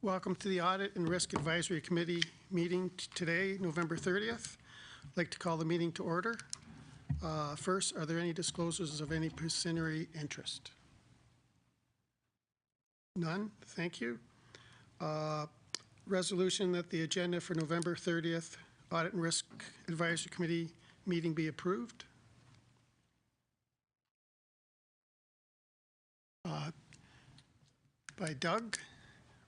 Welcome to the Audit and Risk Advisory Committee meeting today, November 30th. I'd like to call the meeting to order. First, are there any disclosures of any pecuniary interest? None. Thank you. Resolution that the agenda for November 30th Audit and Risk Advisory Committee meeting be approved. By Doug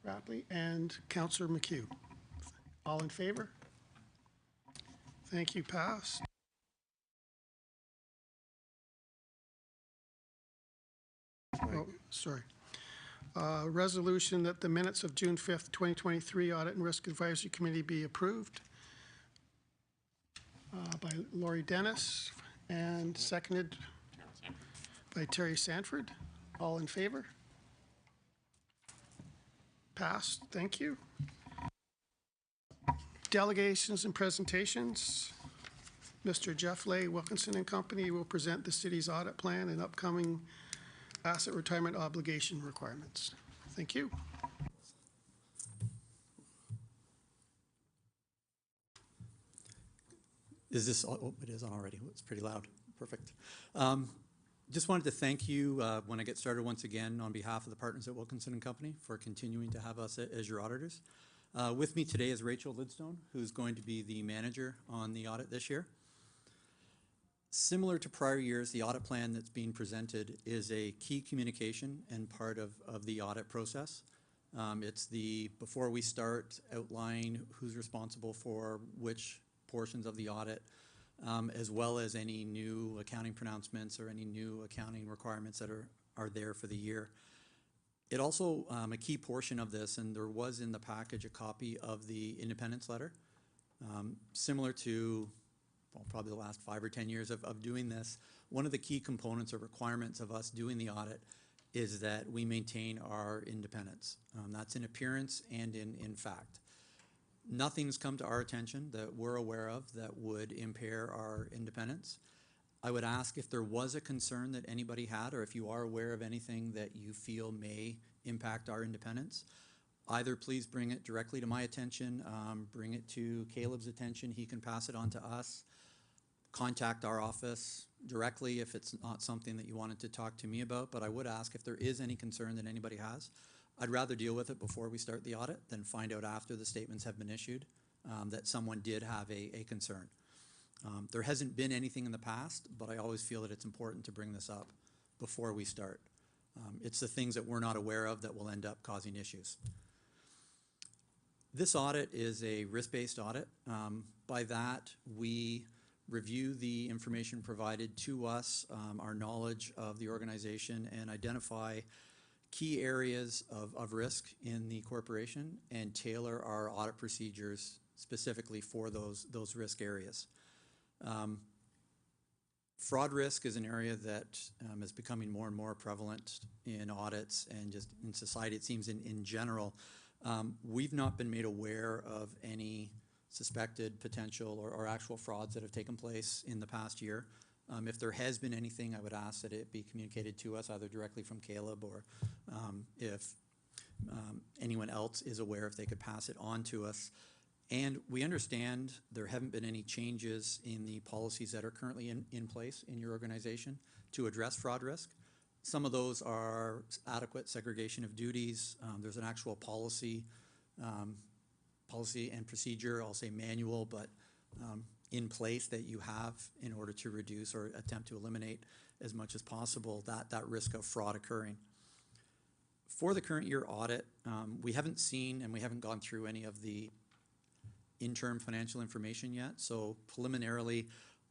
Rapley and Councillor McHugh. All in favor? Thank you. Passed. Oh, sorry. Resolution that the minutes of June 5th, 2023 Audit and Risk Advisory Committee be approved by Laurie Dennis and seconded by Terry Sanford. All in favor? Passed. Thank you. Delegations and presentations. Mr. Jeff Lay, Wilkinson and Company will present the city's audit plan and upcoming asset retirement obligation requirements. Thank you. Is this, oh, it is on already. It's pretty loud. Perfect. Just wanted to thank you when I get started once again on behalf of the partners at Wilkinson and Company for continuing to have us as your auditors. With me today is Rachel Lidstone, who's going to be the manager on the audit this year. Similar to prior years, the audit plan that's being presented is a key communication and part of the audit process. It's the, before we start, outline who's responsible for which portions of the audit, as well as any new accounting pronouncements or any new accounting requirements that are there for the year. It also, a key portion of this, and there was in the package a copy of the independence letter, similar to, well, probably the last 5 or 10 years of doing this. One of the key components or requirements of us doing the audit is that we maintain our independence. That's in appearance and in fact. Nothing's come to our attention that we're aware of that would impair our independence. I would ask if there was a concern that anybody had, or if you are aware of anything that you feel may impact our independence, either please bring it directly to my attention, bring it to Caleb's attention, he can pass it on to us, contact our office directly if it's not something that you wanted to talk to me about, but I would ask if there is any concern that anybody has. I'd rather deal with it before we start the audit than find out after the statements have been issued that someone did have a concern. There hasn't been anything in the past, but I always feel that it's important to bring this up before we start. It's the things that we're not aware of that will end up causing issues. This audit is a risk-based audit. By that, we review the information provided to us, our knowledge of the organization, and identify key areas of risk in the corporation and tailor our audit procedures specifically for those risk areas. Fraud risk is an area that is becoming more and more prevalent in audits and just in society, it seems in general. We've not been made aware of any suspected potential or actual frauds that have taken place in the past year. If there has been anything, I would ask that it be communicated to us either directly from Caleb or if anyone else is aware, if they could pass it on to us. And we understand there haven't been any changes in the policies that are currently in place in your organization to address fraud risk. Some of those are adequate segregation of duties. There's an actual policy and procedure, I'll say manual, but in place that you have in order to reduce or attempt to eliminate as much as possible that risk of fraud occurring. For the current year audit, we haven't seen and we haven't gone through any of the interim financial information yet. So preliminarily,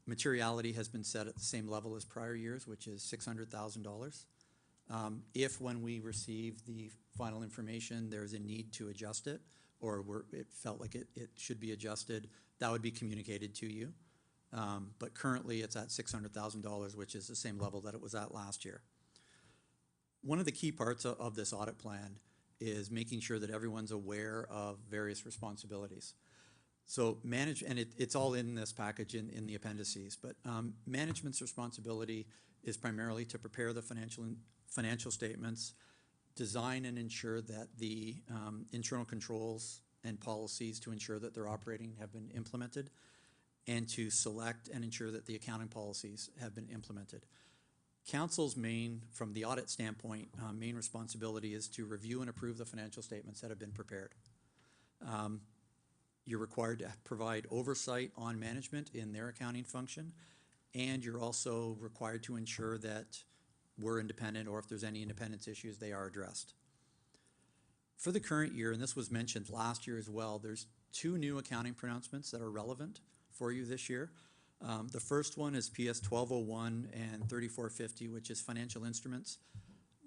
materiality has been set at the same level as prior years, which is $600,000. If when we receive the final information, there's a need to adjust it, or it felt like it should be adjusted, that would be communicated to you. But currently it's at $600,000, which is the same level that it was at last year. One of the key parts of this audit plan is making sure that everyone's aware of various responsibilities. So it's all in this package in the appendices, but management's responsibility is primarily to prepare the financial statements, design and ensure that the internal controls and policies to ensure that they're operating have been implemented, and to select and ensure that the accounting policies have been implemented. Council's main, from the audit standpoint, main responsibility is to review and approve the financial statements that have been prepared. You're required to provide oversight on management in their accounting function, and you're also required to ensure that we're independent, or if there's any independence issues, they are addressed. For the current year, and this was mentioned last year as well, there's 2 new accounting pronouncements that are relevant for you this year. The first one is PS 1201 and 3450, which is financial instruments.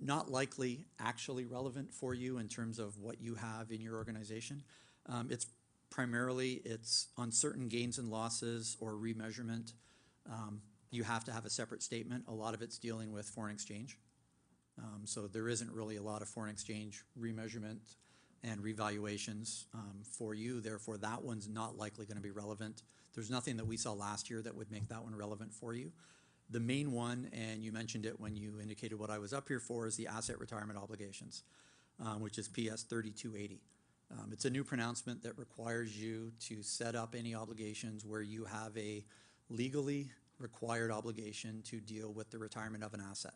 Not likely actually relevant for you in terms of what you have in your organization. It's primarily on certain gains and losses or remeasurement. You have to have a separate statement. A lot of it's dealing with foreign exchange. So there isn't really a lot of foreign exchange remeasurement and revaluations for you. Therefore, that one's not likely going to be relevant. There's nothing that we saw last year that would make that one relevant for you. The main one, and you mentioned it when you indicated what I was up here for, is the asset retirement obligations, which is PS 3280. It's a new pronouncement that requires you to set up any obligations where you have a legally required obligation to deal with the retirement of an asset.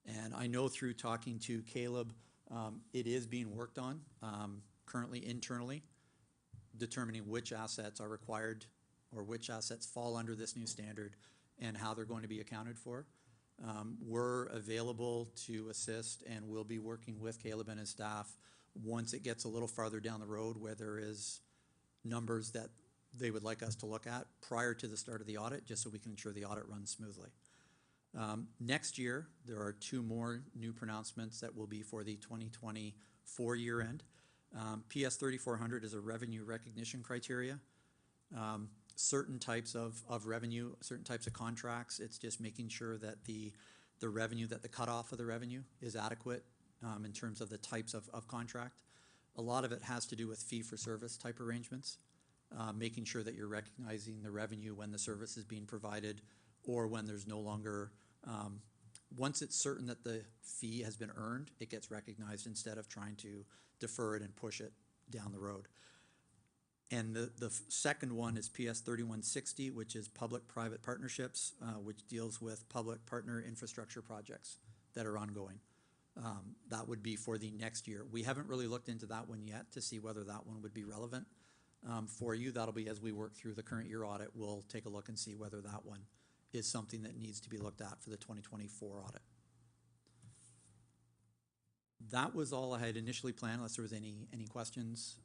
And I know through talking to Caleb, it is being worked on currently internally, determining which assets are required or which assets fall under this new standard and how they're going to be accounted for. We're available to assist, and we'll be working with Caleb and his staff once it gets a little farther down the road where there is numbers that they would like us to look at prior to the start of the audit, just so we can ensure the audit runs smoothly. Next year, there are 2 more new pronouncements that will be for the 2024 year end. PS 3400 is a revenue recognition criteria. Certain types of revenue, certain types of contracts, it's just making sure that the revenue, that the cutoff of the revenue is adequate in terms of the types of contract. A lot of it has to do with fee-for-service type arrangements, making sure that you're recognizing the revenue when the service is being provided, or when there's no longer, once it's certain that the fee has been earned, it gets recognized instead of trying to defer it and push it down the road. And the second one is PS 3160, which is public-private partnerships, which deals with public partner infrastructure projects that are ongoing. That would be for the next year. We haven't really looked into that one yet to see whether that one would be relevant for you. That'll be as we work through the current year audit, we'll take a look and see whether that one is something that needs to be looked at for the 2024 audit. That was all I had initially planned, unless there was any questions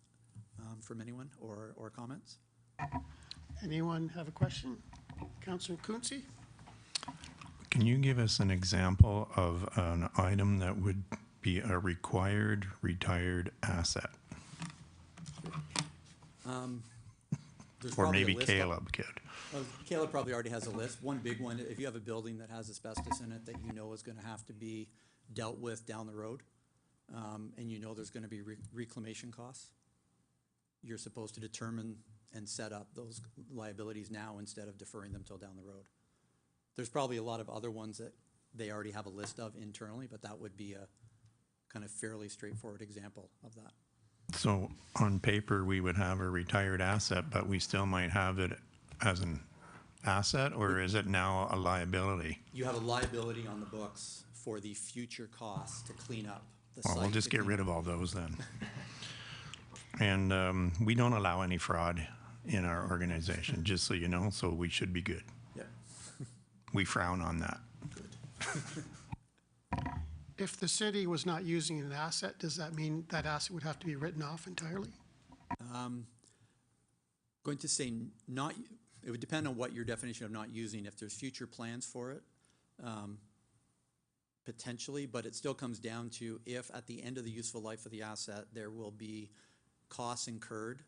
from anyone or comments. Anyone have a question? Councillor Quinte? Can you give us an example of an item that would be a required retired asset? Or maybe Caleb could. Caleb probably already has a list. One big one, if you have a building that has asbestos in it that you know is going to have to be dealt with down the road, and you know there's going to be reclamation costs, you're supposed to determine and set up those liabilities now instead of deferring them till down the road. There's probably a lot of other ones that they already have a list of internally, but that would be a kind of fairly straightforward example of that. So on paper, we would have a retired asset, but we still might have it as an asset, or is it now a liability? You have a liability on the books for the future costs to clean up the site. Well, we'll just get rid of all those then. And we don't allow any fraud in our organization, just so you know, so we should be good. Yeah. We frown on that. Good. If the city was not using an asset, does that mean that asset would have to be written off entirely? Going to say not, it would depend on what your definition of not using. If there's future plans for it, potentially, but it still comes down to if at the end of the useful life of the asset, there will be costs incurred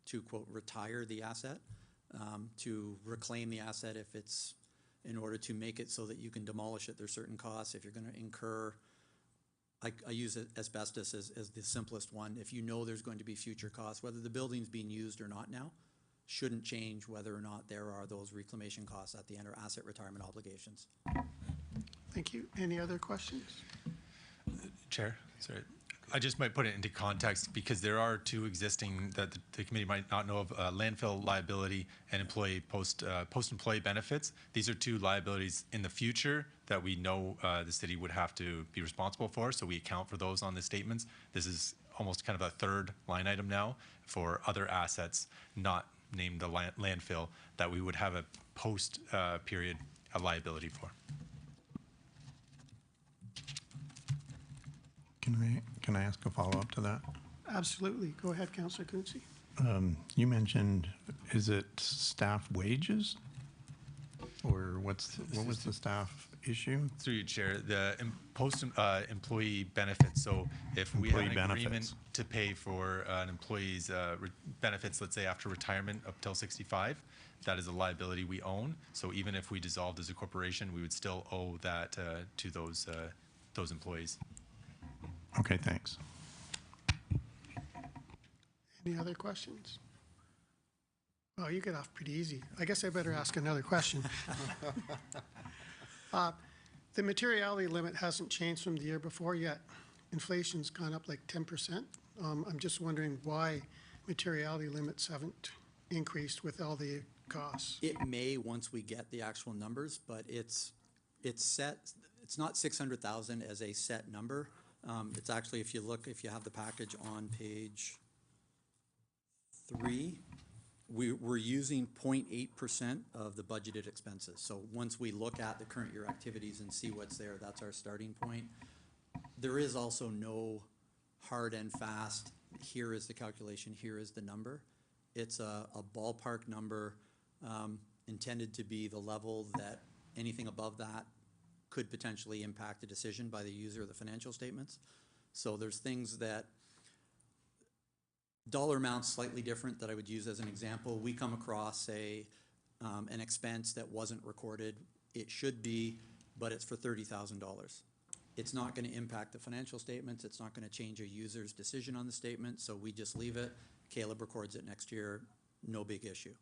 to, quote, retire the asset, to reclaim the asset if it's in order to make it so that you can demolish it. There's certain costs. If you're going to incur, I use asbestos as the simplest one. If you know there's going to be future costs, whether the building's being used or not now, shouldn't change whether or not there are those reclamation costs at the end or asset retirement obligations. Thank you. Any other questions? Chair, Sorry, I just might put it into context because there are two existing that the committee might not know of: landfill liability and employee post-employee benefits. These are two liabilities in the future that we know the city would have to be responsible for. So we account for those on the statements. This is almost kind of a third line item now for other assets not named the landfill that we would have a post period a liability for. Can I ask a follow-up to that? Absolutely. Go ahead, Councillor Quinte. You mentioned, is it staff wages? Or what was the staff issue? Through you, Chair, the post-employee benefits. So if we have Employee an agreement benefits. to pay for an employee's benefits, let's say after retirement up till 65, that is a liability we own. So even if we dissolved as a corporation, we would still owe that to those employees. Okay, thanks. Any other questions? Oh, you get off pretty easy. I guess I better ask another question. The materiality limit hasn't changed from the year before yet. Inflation's gone up like 10%. I'm just wondering why materiality limits haven't increased with all the costs. It may once we get the actual numbers, but it's set. It's not 600,000 as a set number. It's actually, if you have the package on page 3, we're using 0.8% of the budgeted expenses. So once we look at the current year activities and see what's there, that's our starting point. There is also no hard and fast, here is the calculation, here is the number. It's a ballpark number intended to be the level that anything above that could potentially impact a decision by the user of the financial statements. So there's things that, dollar amounts slightly different that I would use as an example. We come across an expense that wasn't recorded. It should be, but it's for $30,000. It's not going to impact the financial statements. It's not going to change a user's decision on the statement, so we just leave it. Caleb records it next year, no big issue.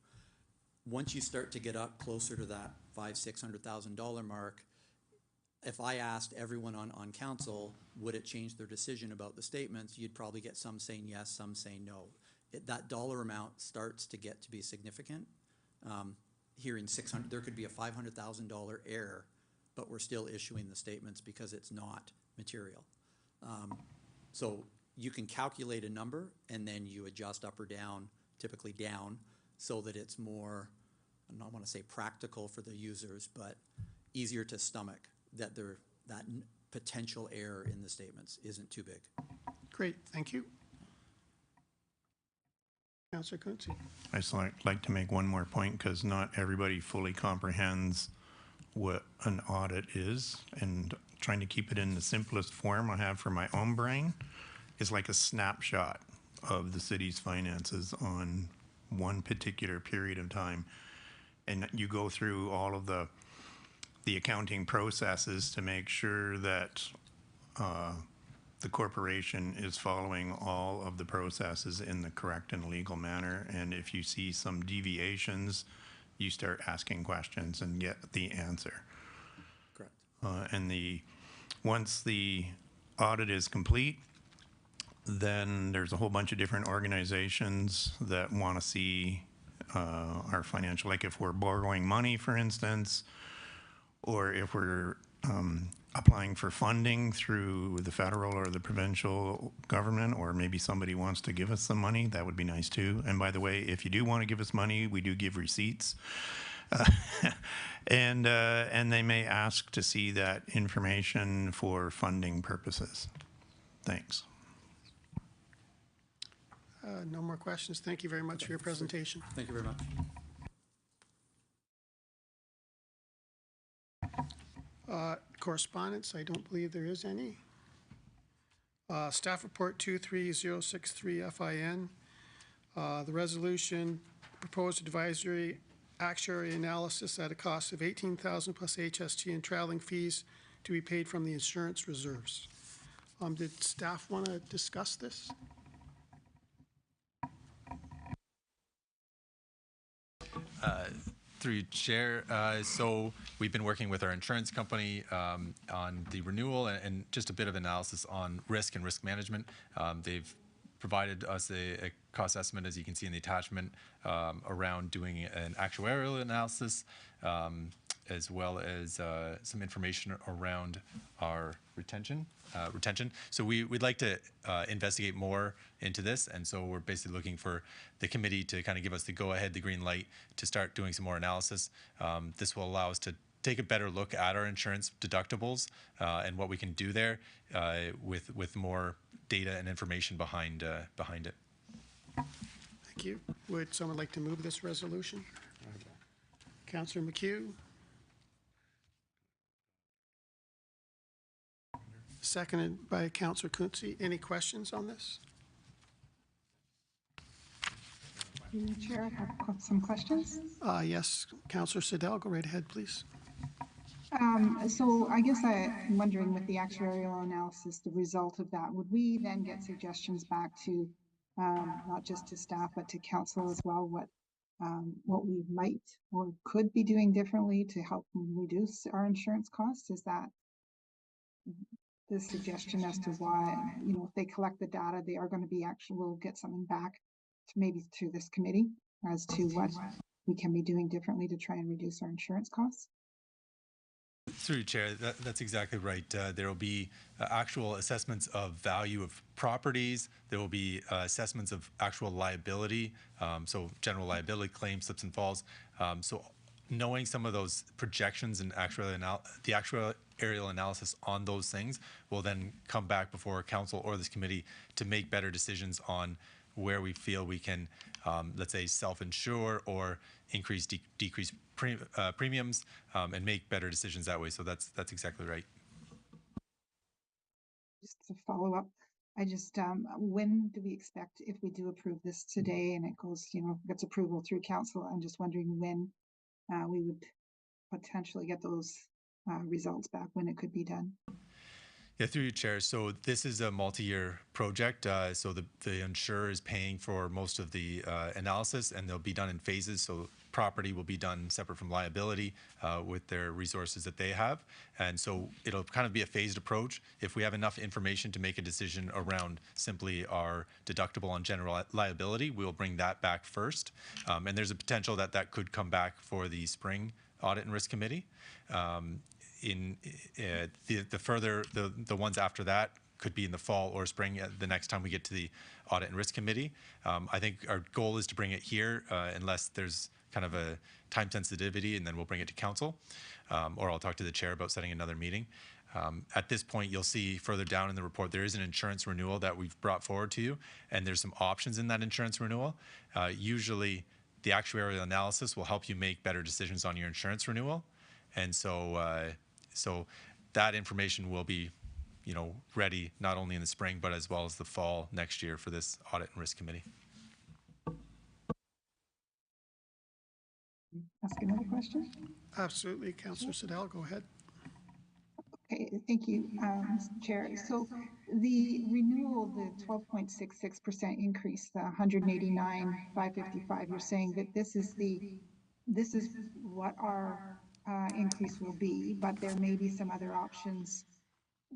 Once you start to get up closer to that $500,000-$600,000 mark, if I asked everyone on council, would it change their decision about the statements, you'd probably get some saying yes, some saying no. That dollar amount starts to get to be significant. Here in 600, there could be a $500,000 error, but we're still issuing the statements because it's not material. So you can calculate a number and then you adjust up or down, typically down, so that it's more, I don't want to say practical for the users, but easier to stomach. That potential error in the statements isn't too big. Great, thank you. Councillor Quinte. I just like to make one more point because not everybody fully comprehends what an audit is, and trying to keep it in the simplest form I have for my own brain is like a snapshot of the city's finances on one particular period of time. And you go through all of the accounting processes to make sure that the corporation is following all of the processes in the correct and legal manner. And if you see some deviations, you start asking questions and get the answer. Correct. And once the audit is complete, then there's a whole bunch of different organizations that want to see our financial, like if we're borrowing money, for instance, or if we're applying for funding through the federal or the provincial government, or maybe somebody wants to give us some money, that would be nice too. And by the way, if you do want to give us money, we do give receipts. And they may ask to see that information for funding purposes. Thanks. No more questions. Thank you very much for your presentation. Thank you very much. Correspondence, I don't believe there is any. Staff report 23063 FIN. The resolution proposed advisory actuary analysis at a cost of $18,000 plus HST and traveling fees to be paid from the insurance reserves. Did staff want to discuss this? Through you, Chair. So we've been working with our insurance company on the renewal and just a bit of analysis on risk and risk management. They've provided us a cost estimate, as you can see in the attachment, around doing an actuarial analysis, as well as some information around our retention. So we'd like to investigate more into this, and so we're basically looking for the committee to kind of give us the go-ahead, the green light to start doing some more analysis. This will allow us to take a better look at our insurance deductibles and what we can do there with more data and information behind it. Thank you. Would someone like to move this resolution? Councillor McHugh. Seconded by Councillor Quinte. Any questions on this? Chair, I have some questions. Yes, Councillor Siddell, go right ahead, please. So I guess I'm wondering, with the actuarial analysis, the result of that, would we then get suggestions back to not just to staff but to council as well, what we might or could be doing differently to help reduce our insurance costs? Is that the suggestion as to why, if they collect the data, they are going to be will get something back to maybe through this committee as to what we can be doing differently to try and reduce our insurance costs? Through you, Chair, that's exactly right. There will be actual assessments of value of properties. There will be assessments of actual liability, so general liability claims, slips and falls. So knowing some of those projections and the actuarial analysis on those things will then come back before council or this committee to make better decisions on where we feel we can, let's say, self-insure or decrease premiums and make better decisions that way. So that's exactly right. Just to follow up, when do we expect, if we do approve this today and it goes, gets approval through council, I'm just wondering when we would potentially get those results back, when it could be done. Yeah, through you, Chair. So this is a multi-year project. So the insurer is paying for most of the analysis, and they'll be done in phases. So property will be done separate from liability with their resources that they have. And so it'll kind of be a phased approach. If we have enough information to make a decision around simply our deductible on general liability, we'll bring that back first. And there's a potential that that could come back for the spring Audit and Risk Committee. The ones after that could be in the fall or spring, the next time we get to the Audit and Risk Committee. I think our goal is to bring it here unless there's kind of a time sensitivity, and then we'll bring it to council, or I'll talk to the chair about setting another meeting. At this point, you'll see further down in the report, there is an insurance renewal that we've brought forward to you, and there's some options in that insurance renewal. Usually, the actuarial analysis will help you make better decisions on your insurance renewal. And so that information will be, ready not only in the spring, but as well as the fall next year for this Audit and Risk Committee. Ask another question? Absolutely. Councillor Siddell, go ahead. Okay, thank you, Mr. Chair. So the renewal, the 12.66% increase, the 189,555, you're saying that this is what our increase will be, but there may be some other options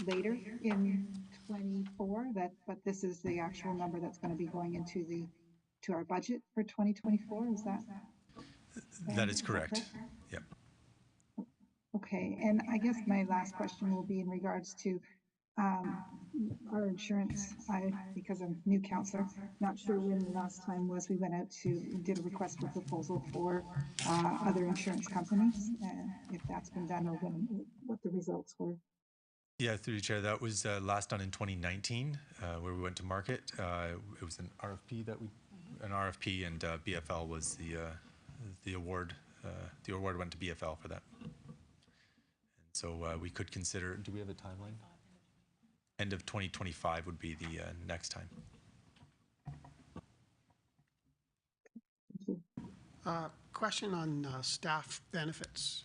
later in 24, but this is the actual number that's going to be going into to our budget for 2024. Is that? That is correct. Yep. Okay, and I guess my last question will be in regards to our insurance. Because I'm new councillor, not sure when the last time was we went out did a request for proposal for other insurance companies, if that's been done or what the results were. Yeah, through the chair, that was last done in 2019, where we went to market. It was an RFP and BFL was the award. The award went to BFL for that. And so we could consider. Do we have a timeline? End of 2025 would be the next time. Question on staff benefits.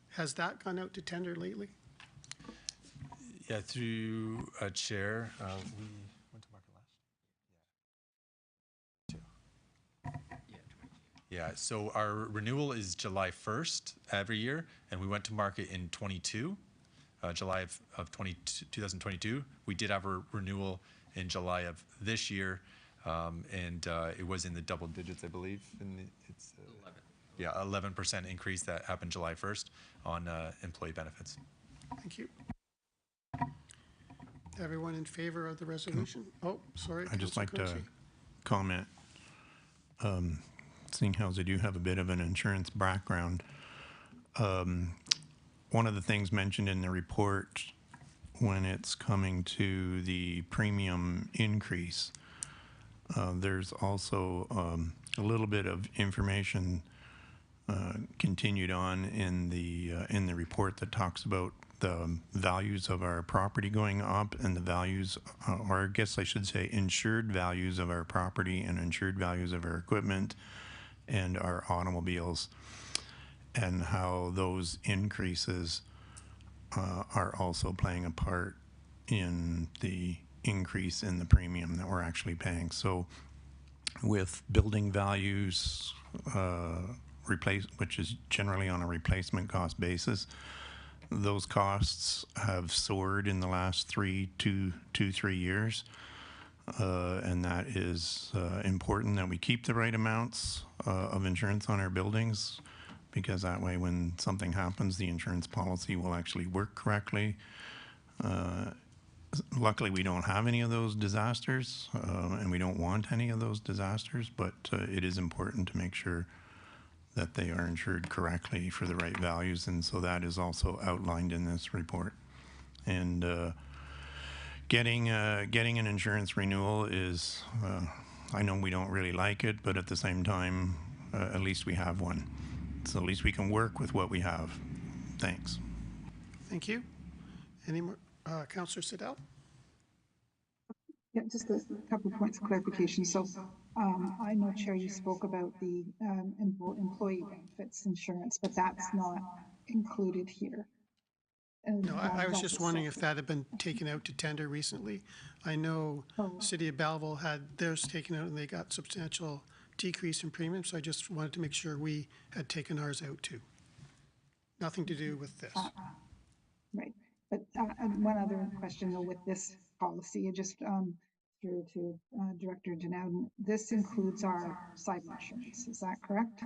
Has that gone out to tender lately? Yeah, through a chair, we went to market last. Yeah, so our renewal is July 1st every year, and we went to market in 22, July of 2022. We did have a renewal in July of this year, and it was in the double digits, I believe. It's 11. Yeah, 11% increase that happened July 1st on employee benefits. Thank you. Everyone in favor of the resolution? Oh, sorry. I'd just Councillor like to Kunci. comment, seeing how I do have a bit of an insurance background. One of the things mentioned in the report when it's coming to the premium increase, there's also a little bit of information continued on in the report that talks about the values of our property going up and the values, or I guess I should say insured values of our property and insured values of our equipment and our automobiles, and how those increases are also playing a part in the increase in the premium that we're actually paying. So with building values which is generally on a replacement cost basis, those costs have soared in the last 3 years, and that is important that we keep the right amounts of insurance on our buildings, because that way when something happens, the insurance policy will actually work correctly. Luckily, we don't have any of those disasters, and we don't want any of those disasters, but it is important to make sure that they are insured correctly for the right values, and so that is also outlined in this report. And getting an insurance renewal is, I know we don't really like it, but at the same time, at least we have one. So at least we can work with what we have. Thanks. Thank you. Any more? Councillor Siddell? Yeah, just a couple of points of clarification. So I know, Chair, you spoke about the employee benefits insurance, but that's not included here. No, I was just wondering if that had been taken out to tender recently. I know City of Belleville had theirs taken out and they got substantial decrease in premium, so I just wanted to make sure we had taken ours out too. Nothing to do with this. Right. But one other question though with this policy, just through to Director Denouden, this includes our cyber insurance, is that correct?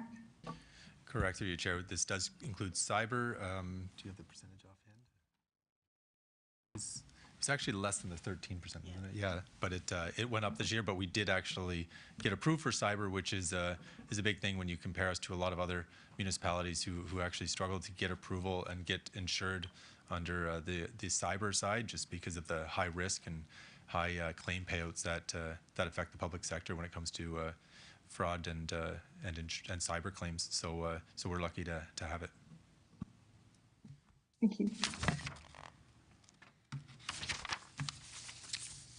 Correct, through your chair. This does include cyber. Do you have the percentage offhand? It's actually less than the 13%, isn't it? Yeah, but it went up this year, but we did actually get approved for cyber, which is a big thing when you compare us to a lot of other municipalities who actually struggle to get approval and get insured under the cyber side, just because of the high risk and high claim payouts that affect the public sector when it comes to fraud and cyber claims. So we're lucky to have it. Thank you.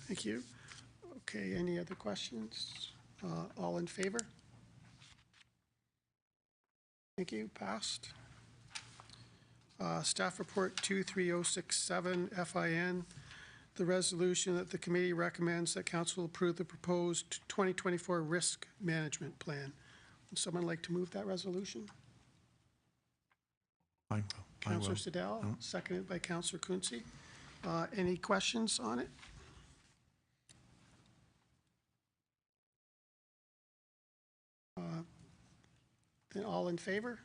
Thank you. Okay, any other questions? All in favor? Thank you. Passed. Staff report 23067 FIN. The resolution that the committee recommends that council approve the proposed 2024 risk management plan. Would someone like to move that resolution? I will. Councillor Siddell, seconded by Councillor Kunci. Any questions on it? Then all in favor?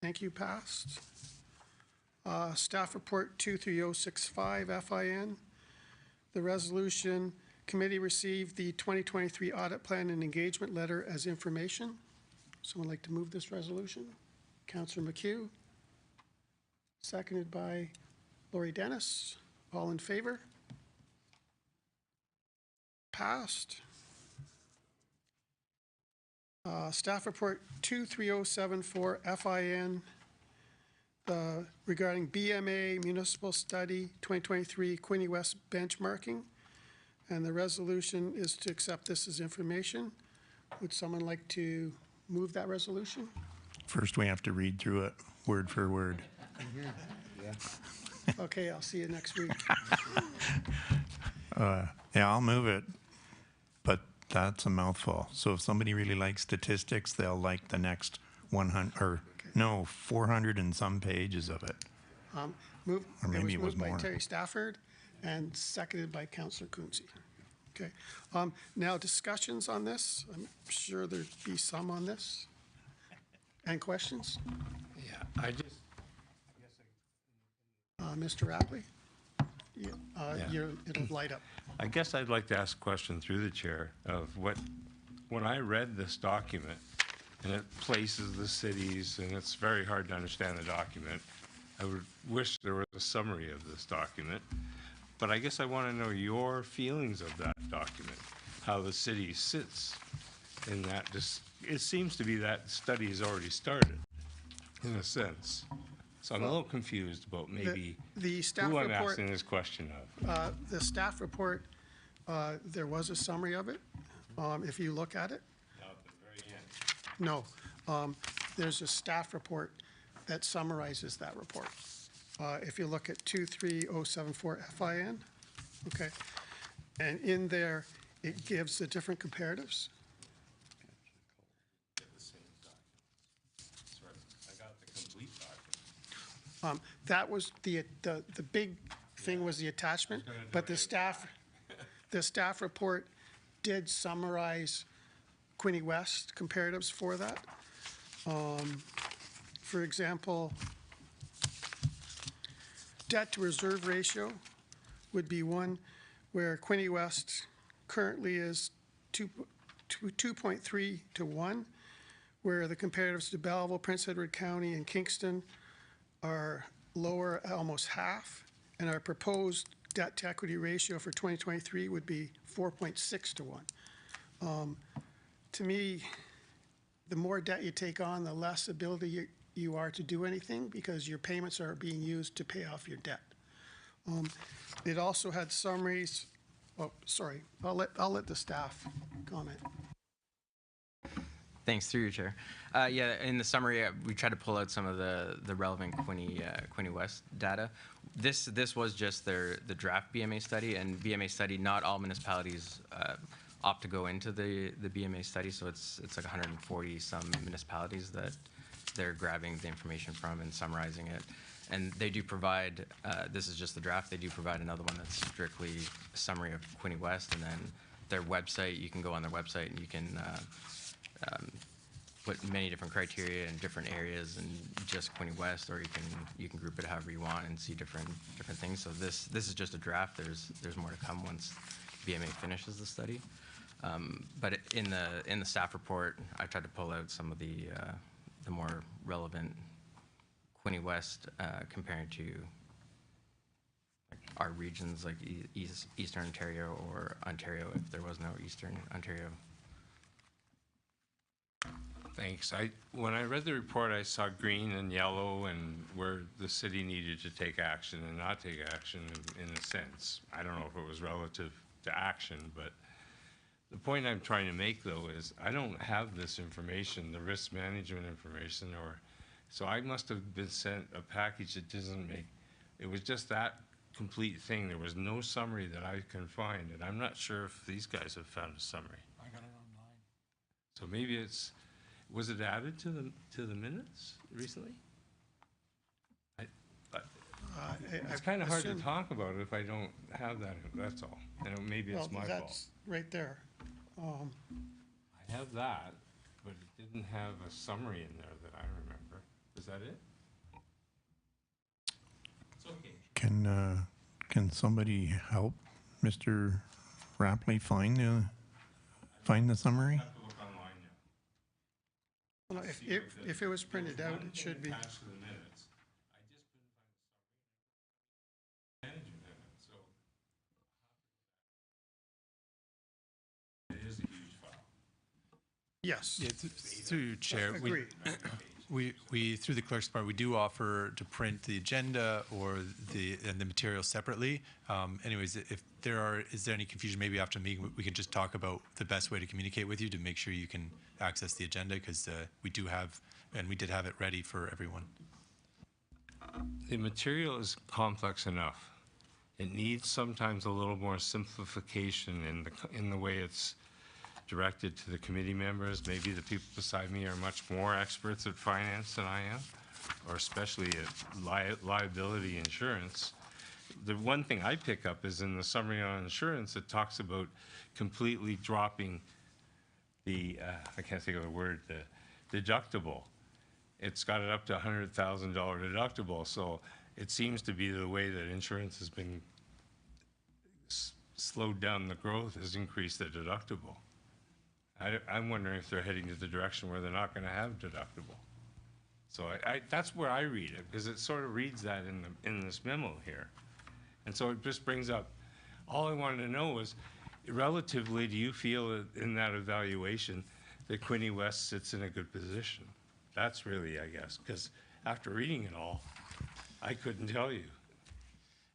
Thank you. Passed. Staff report 23065 FIN. The resolution committee received the 2023 audit plan and engagement letter as information. Someone like to move this resolution? Councillor McHugh, seconded by Laurie Dennis. All in favor? Passed. Staff report 23074 FIN regarding BMA Municipal Study 2023 Quinte West benchmarking. And the resolution is to accept this as information. Would someone like to move that resolution? First, we have to read through it word for word. Okay, I'll see you next week. Yeah, I'll move it, but that's a mouthful. So if somebody really likes statistics, they'll like the next 100, or no, 400 and some pages of it. Move, Or maybe it was moved by more. Terry Stafford and seconded by Councillor Quinte. Okay. Now discussions on this. I'm sure there'd be some on this. And questions? Yeah, I just, Mr. Rapley? It'll light up. I guess I'd like to ask a question through the chair of when I read this document, and it places the cities, and it's very hard to understand the document, I would wish there was a summary of this document. But I guess I want to know your feelings of that document, how the city sits in that. It seems to be that study has already started, in a sense. So I'm a little confused about maybe The staff who I'm report, asking this question of. the staff report, there was a summary of it, if you look at it. Now, at the very end. No, there's a staff report that summarizes that report. If you look at 23074 FIN, okay, and in there, it gives the different comparatives. That was the big thing was the attachment, but the staff report did summarize Quinte West comparatives for that. For example, debt to reserve ratio would be one where Quinte West currently is 2.3 to 1, where the comparatives to Belleville, Prince Edward County, and Kingston are lower, almost half, and our proposed debt to equity ratio for 2023 would be 4.6 to 1. To me, the more debt you take on, the less ability you are to do anything because your payments are being used to pay off your debt. It also had summaries. Oh, sorry. I'll let the staff comment. Thanks, through your chair. Yeah, in the summary, we tried to pull out some of the relevant Quinte West data. This was just the draft BMA study, and BMA study, not all municipalities opt to go into the BMA study, so it's like 140 some municipalities that they're grabbing the information from and summarizing it. And they do provide, this is just the draft, they do provide another one that's strictly a summary of Quinte West, and then their website, you can go on their website and you can put many different criteria in different areas and just Quinte West, or you can group it however you want and see different things. So this is just a draft. There's more to come once BMA finishes the study. But in the staff report, I tried to pull out some of the more relevant Quinte West comparing to like our regions like Eastern Ontario or Ontario if there was no Eastern Ontario. Thanks. When I read the report, I saw green and yellow and where the city needed to take action and not take action in a sense. I don't know if it was relative to action, but the point I'm trying to make though is I don't have this information, the risk management information, so I must have been sent a package that doesn't make, it was just that complete thing. There was no summary that I can find, and I'm not sure if these guys have found a summary. I got it online. So maybe was it added to the minutes recently? It's kind of hard to talk about it if I don't have that, that's all. And maybe it's my fault. That's right there. I have that, but it didn't have a summary in there that I remember. Is that it? It's okay. Can somebody help Mr. Rapley find the summary? I have to look online now. Well, if it was printed out, it should be. Attached to the minutes. I just couldn't find the summary. Management in it, so it is a huge file. Yes. Yeah, through chair, Agreed. we through the clerk's part, we do offer to print the agenda or the material separately. Anyways, if is there any confusion, maybe after the meeting, we can just talk about the best way to communicate with you to make sure you can access the agenda, because we do have, and we did have it ready for everyone. The material is complex enough. It needs sometimes a little more simplification in the way it's directed to the committee members. Maybe the people beside me are much more experts at finance than I am, or especially at liability insurance. The one thing I pick up is in the summary on insurance, it talks about completely dropping the, I can't think of the word, the deductible. It's got it up to $100,000 deductible. So it seems to be the way that insurance has been slowed down the growth, has increased the deductible. I'm wondering if they're heading to the direction where they're not going to have deductible. So that's where I read it, because it sort of reads that in this memo here. And so it just brings up, all I wanted to know was, relatively, do you feel that in that evaluation that Quinte West sits in a good position? That's really, I guess, because after reading it all, I couldn't tell you.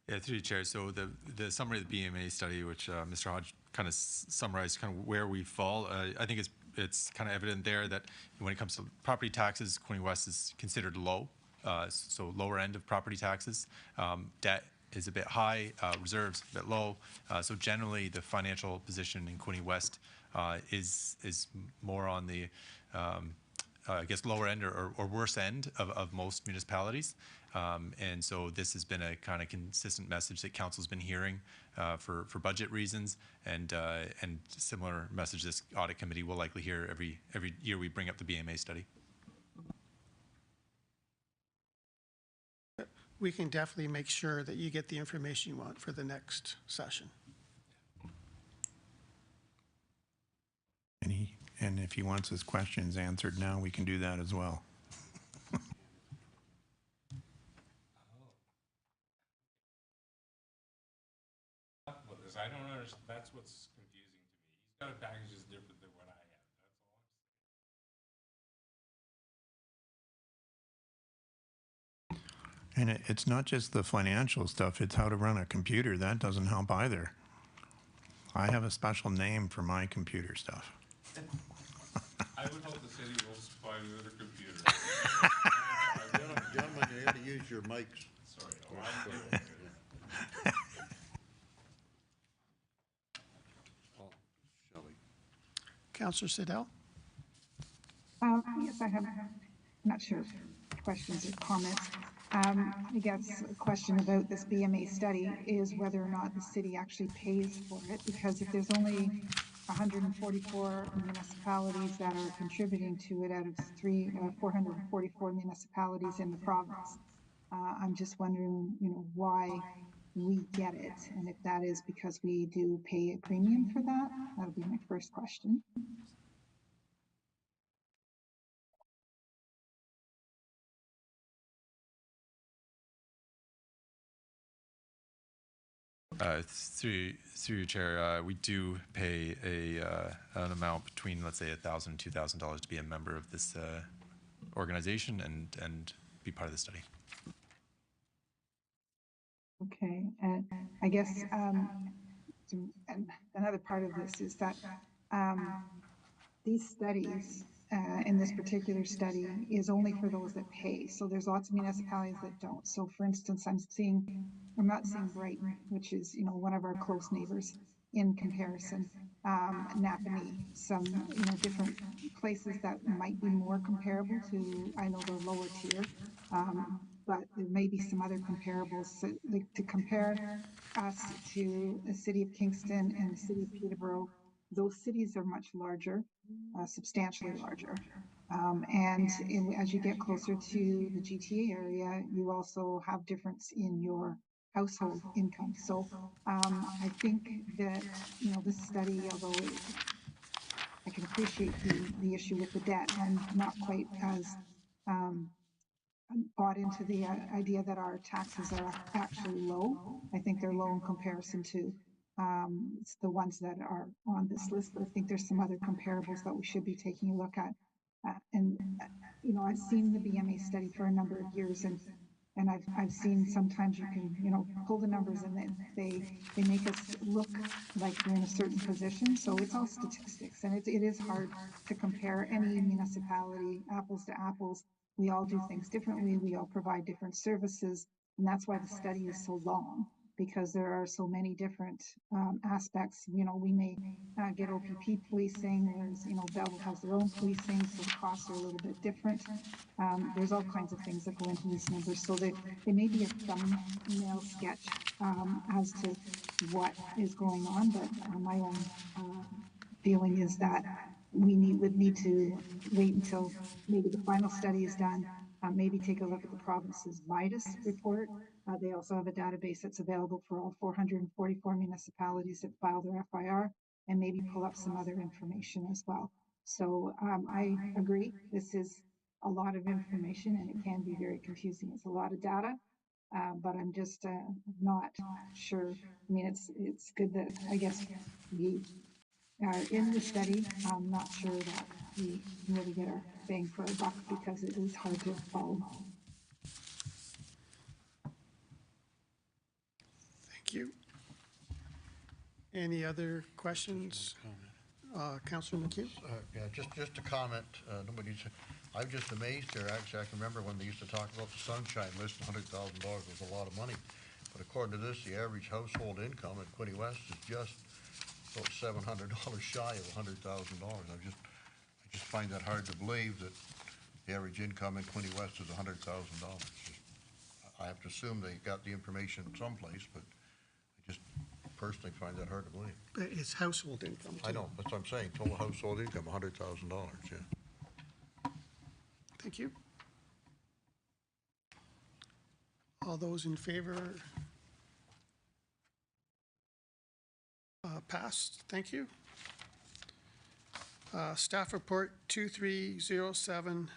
Yeah, through the chair. So the summary of the BMA study, which Mr. Hodge kind of summarized kind of where we fall, I think it's kind of evident there that when it comes to property taxes, Quinte West is considered low, so lower end of property taxes. Debt is a bit high, reserves a bit low. So generally, the financial position in Quinte West is more on the I guess lower end or worse end of most municipalities. And so this has been a kind of consistent message that council's been hearing for budget reasons, and similar message this audit committee will likely hear every year we bring up the BMA study. We can definitely make sure that you get the information you want for the next session. And if he wants his questions answered now, we can do that as well. I don't understand. That's what's confusing to me. He's got a package that's different than what I have. That's all I'm saying. And it's not just the financial stuff, it's how to run a computer. That doesn't help either. I have a special name for my computer stuff. I would hope the city will supply you with a computer. Gentlemen, you have to use your mics. Sorry. Oh, I'm good. Shelley. Councillor Siddell? Yes, I have, not sure, questions or comments. I guess a question about this BMA study is whether or not the city actually pays for it, because if there's only 144 municipalities that are contributing to it out of 444 municipalities in the province, I'm just wondering, why we get it, and if that is because we do pay a premium for that. That'll be my first question. Through your chair, we do pay an amount between, let's say, $1,000 and $2,000 to be a member of this organization and be part of the study. Okay, and I guess another part of this is that these studies, in this particular study, is only for those that pay. So there's lots of municipalities that don't. So for instance, I'm not seeing Brighton, which is, one of our close neighbors in comparison, Napanee, some, different places that might be more comparable to, I know they're lower tier, but there may be some other comparables. So, to compare us to the city of Kingston and the city of Peterborough, those cities are much larger, substantially larger. As you get closer to the GTA area, you also have difference in your household income. So I think that, this study, although I can appreciate the issue with the debt, I'm not quite as bought into the idea that our taxes are actually low. I think they're low in comparison to it's the ones that are on this list, but I think there's some other comparables that we should be taking a look at. I've seen the BMA study for a number of years, and I've seen sometimes you can, pull the numbers and they make us look like we're in a certain position. So it's all statistics, and it is hard to compare any municipality apples to apples. We all do things differently. We all provide different services, and that's why the study is so long, because there are so many different aspects. You know, we may get OPP policing, whereas, you know, Belleville has their own policing, so the costs are a little bit different. There's all kinds of things that go into these numbers. So they may be a thumbnail sketch as to what is going on, but my own feeling is that we would need to wait until maybe the final study is done, maybe take a look at the province's VIDUS report. They also have a database that's available for all 444 municipalities that file their FIR, and maybe pull up some other information as well. So I agree, this is a lot of information and it can be very confusing. It's a lot of data, but I'm just not sure. I mean, it's good that I guess we are in the study. I'm not sure that we really get our bang for our buck because it is hard to follow. Thank you. Any other questions? Councillor McHugh? Yeah, just a comment. I'm just amazed here. Actually, I can remember when they used to talk about the sunshine list, $100,000 was a lot of money. But according to this, the average household income in Quinte West is just about $700 shy of $100,000. I just find that hard to believe that the average income in Quinte West is $100,000. I have to assume they got the information someplace, but I just personally find that hard to believe. It's household income. I know, that's what I'm saying. Total household income, $100,000, yeah. Thank you. All those in favor? Passed. Thank you. Staff report 23070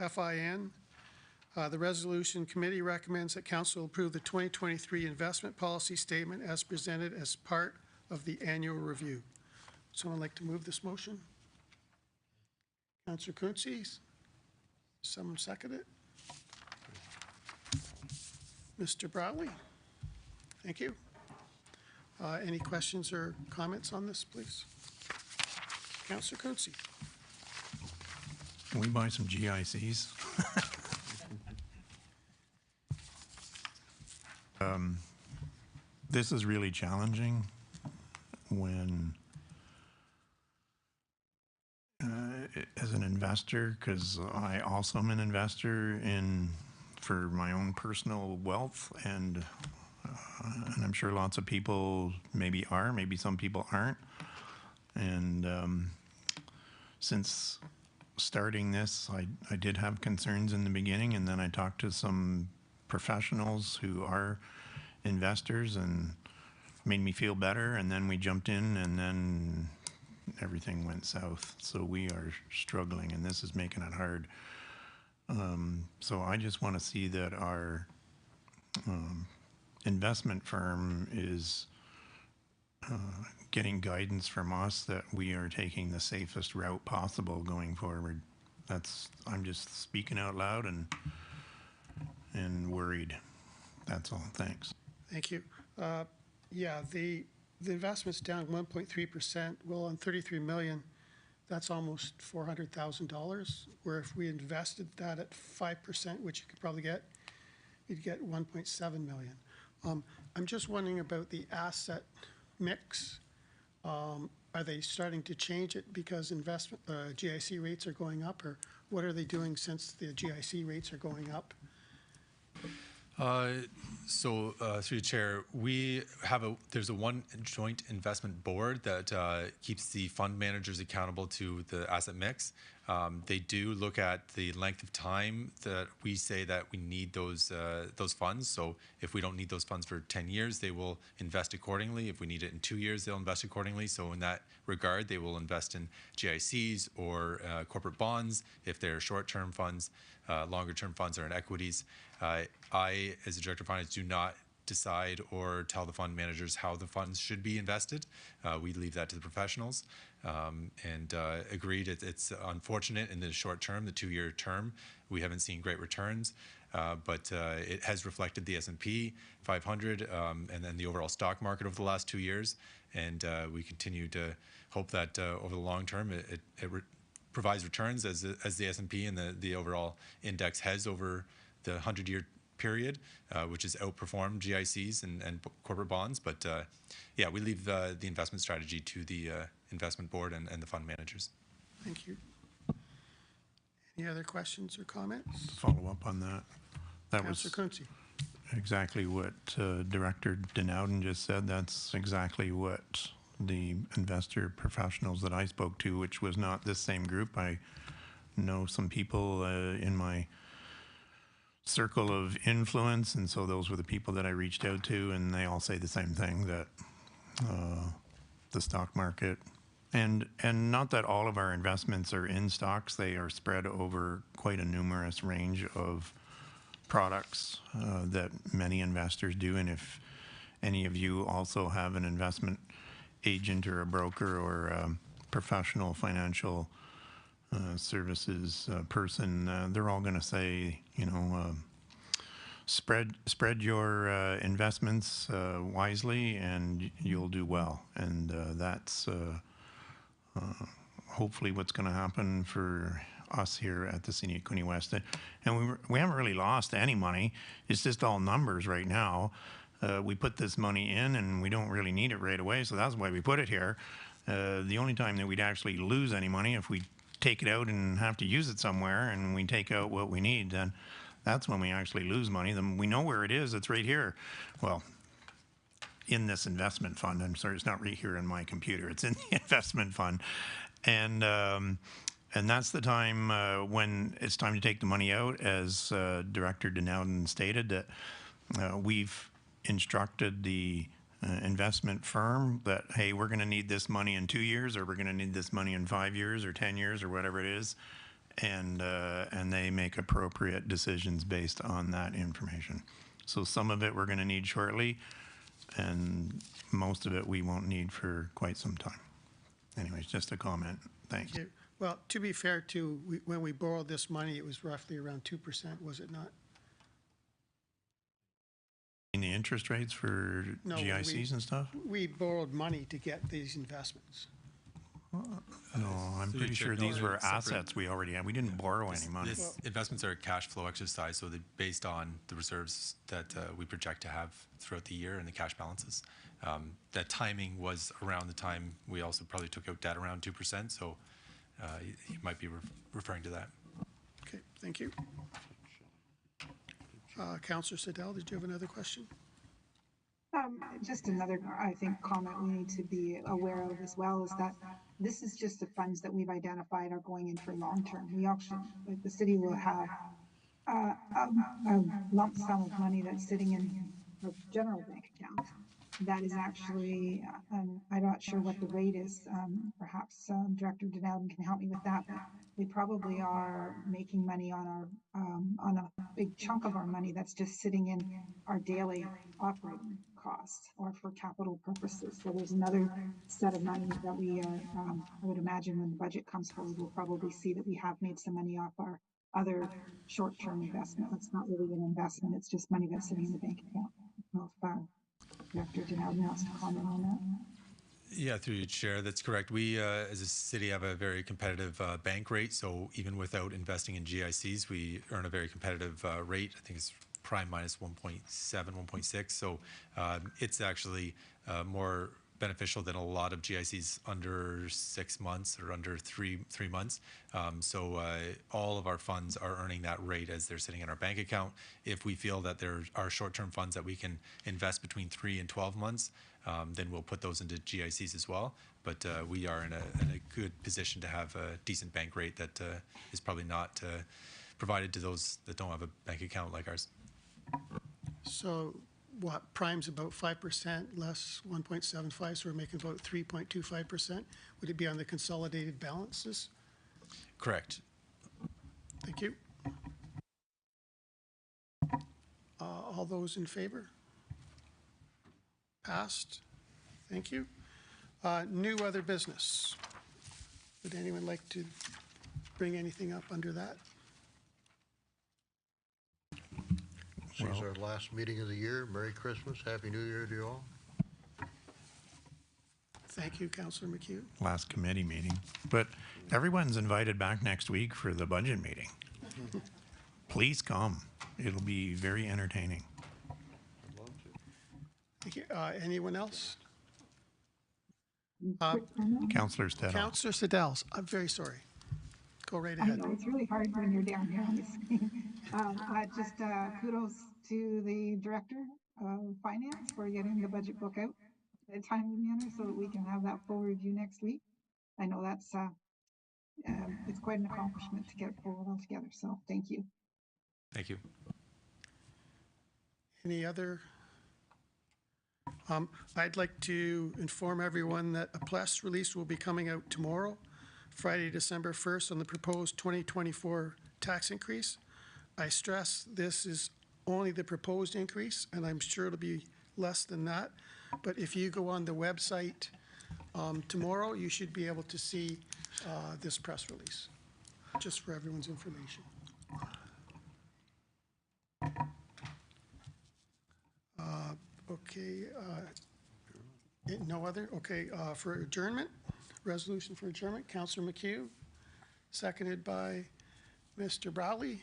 FIN. The resolution committee recommends that council approve the 2023 investment policy statement as presented as part of the annual review. Someone like to move this motion? Councillor Quinte. Someone second it? Mr. Bradley? Thank you. Any questions or comments on this, please? Councillor Quinte. Can we buy some GICs? This is really challenging when, as an investor, because I also am an investor for my own personal wealth, and I'm sure lots of people maybe are, maybe some people aren't. And since starting this, I did have concerns in the beginning, and then I talked to some professionals who are investors and made me feel better, and then we jumped in, and then everything went south. So we are struggling, and this is making it hard. So I just want to see that our investment firm is getting guidance from us that we are taking the safest route possible going forward. I'm just speaking out loud and worried. That's all. Thanks. Thank you. Yeah, the investment's down 1.3%. Well, on 33 million, that's almost $400,000. Where if we invested that at 5%, which you could probably get, you'd get 1.7 million. I'm just wondering about the asset mix. Are they starting to change it because investment GIC rates are going up, or what are they doing since the GIC rates are going up? Through the chair, there's a one joint investment board that keeps the fund managers accountable to the asset mix. They do look at the length of time that we say that we need those funds. So if we don't need those funds for 10 years, they will invest accordingly. If we need it in 2 years, they'll invest accordingly. So in that regard, they will invest in GICs or corporate bonds if they're short-term funds. Longer-term funds are in equities. I, as a director of finance, do not decide or tell the fund managers how the funds should be invested. We leave that to the professionals. And agreed, it's unfortunate in the short term, the 2-year term, we haven't seen great returns, but it has reflected the S&P 500 and then the overall stock market over the last 2 years. And we continue to hope that over the long term, it provides returns as the S&P and the overall index has over the 100-year period, which has outperformed GICs and corporate bonds. But yeah, we leave the investment strategy to the investment board and the fund managers. Thank you. Any other questions or comments? Follow up on that. That was Councillor Quinte. exactly what Director Denowden just said. That's exactly what the investor professionals that I spoke to, which was not this same group. I know some people in my circle of influence, and so those were the people that I reached out to, and they all say the same thing, that the stock market, and not that all of our investments are in stocks, they are spread over quite a numerous range of products that many investors do. And if any of you also have an investment agent or a broker or a professional financial services person, they're all going to say, you know, spread your investments wisely and you'll do well. And that's hopefully what's going to happen for us here at the City of Quinte West. And we haven't really lost any money. It's just all numbers right now. We put this money in and we don't really need it right away, so that's why we put it here. The only time that we'd actually lose any money, if we take it out and have to use it somewhere and we take out what we need, then that's when we actually lose money. Then we know where it is. It's right here. Well, in this investment fund. I'm sorry, it's not right here in my computer. It's in the investment fund. And that's the time when it's time to take the money out, as Director Denowden stated, that we've instructed the investment firm that, hey, we're going to need this money in 2 years, or we're going to need this money in 5 years or 10 years or whatever it is. And they make appropriate decisions based on that information. So some of it we're going to need shortly, and most of it we won't need for quite some time. Anyways, just a comment. Thanks. Thank you. Well, to be fair, too, when we borrowed this money, it was roughly around 2%, was it not? In the interest rates for No, GICs and stuff? We borrowed money to get these investments. No, I'm pretty sure these were assets we already had. We didn't borrow any money. This investments are a cash flow exercise, so they're based on the reserves that we project to have throughout the year and the cash balances. That timing was around the time we also probably took out debt around 2%, so you might be referring to that. Okay, thank you. Councillor Siddell, did you have another question? Just another, I think, comment we need to be aware of as well is that this is just the funds that we've identified are going in for long term. We actually, like, the city will have a lump sum of money that's sitting in a general bank account. That is actually, I'm not sure what the rate is. Perhaps Director Denowden can help me with that. But we probably are making money on a big chunk of our money that's just sitting in our daily operating costs or for capital purposes. So there's another set of money that we are, I would imagine when the budget comes forward, we'll probably see that we have made some money off our other short-term investment. It's not really an investment, it's just money that's sitting in the bank account. I don't know if Director Denowden wants to comment on that. Yeah, through you, Chair, that's correct. We, as a city, have a very competitive bank rate. So even without investing in GICs, we earn a very competitive rate. I think it's prime minus 1.7, 1.6. So it's actually more beneficial than a lot of GICs under 6 months or under three months. So all of our funds are earning that rate as they're sitting in our bank account. If we feel that there are short-term funds that we can invest between 3 and 12 months, then we'll put those into GICs as well. But we are in a good position to have a decent bank rate that is probably not provided to those that don't have a bank account like ours. So what, prime's about 5% less 1.75, so we're making about 3.25%. Would it be on the consolidated balances? Correct. Thank you. All those in favor? Passed. Thank you. New other business. Would anyone like to bring anything up under that? This is our last meeting of the year. Merry Christmas, Happy New Year to you all. Thank you, Councillor McHugh. Last committee meeting. But everyone's invited back next week for the budget meeting. please come. It'll be very entertaining. Thank you. Anyone else? Quick comment. Councillor Stedall. Councillor Sedels, I'm very sorry. Go right I ahead. know, it's really hard when you're down here on the screen. Just kudos to the Director of Finance for getting the budget book out in a timely manner so that we can have that full review next week. I know that's, it's quite an accomplishment to get it pulled all together, so thank you. Thank you. Any other? I'd like to inform everyone that a press release will be coming out tomorrow, Friday, December 1st, on the proposed 2024 tax increase. I stress this is only the proposed increase, and I'm sure it'll be less than that. But if you go on the website tomorrow, you should be able to see this press release, just for everyone's information. Okay, no other? Okay, for adjournment, resolution for adjournment, Councillor McHugh, seconded by Mr. Browley.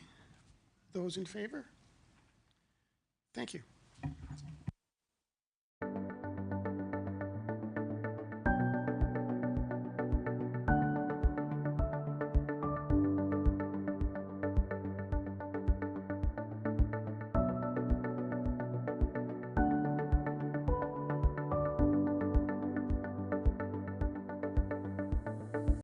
Those in favor? Thank you.